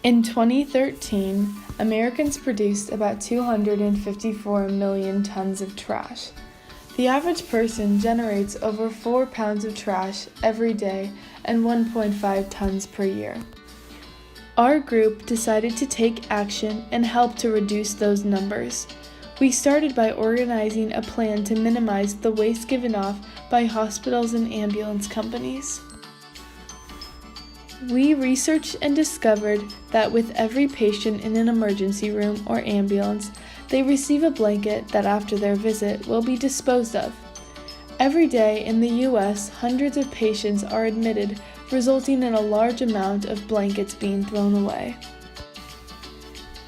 In 2013, Americans produced about 254 million tons of trash. The average person generates over 4 pounds of trash every day and 1.5 tons per year. Our group decided to take action and help to reduce those numbers. We started by organizing a plan to minimize the waste given off by hospitals and ambulance companies. We researched and discovered that with every patient in an emergency room or ambulance, they receive a blanket that after their visit will be disposed of. Every day in the U.S., hundreds of patients are admitted, resulting in a large amount of blankets being thrown away.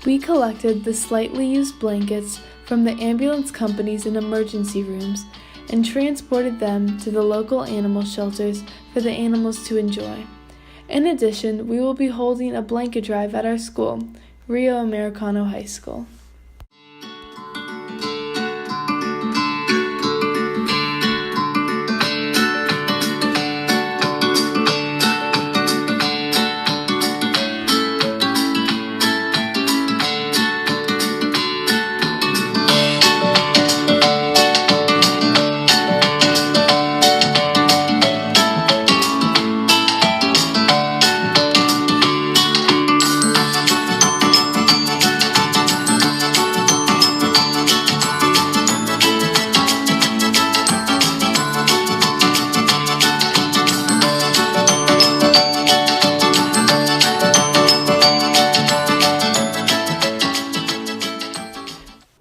We collected the slightly used blankets from the ambulance companies in emergency rooms and transported them to the local animal shelters for the animals to enjoy. In addition, we will be holding a blanket drive at our school, Americano High School.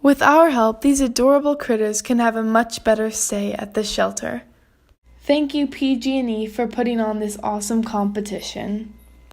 With our help, these adorable critters can have a much better stay at the shelter. Thank you, PG&E, for putting on this awesome competition.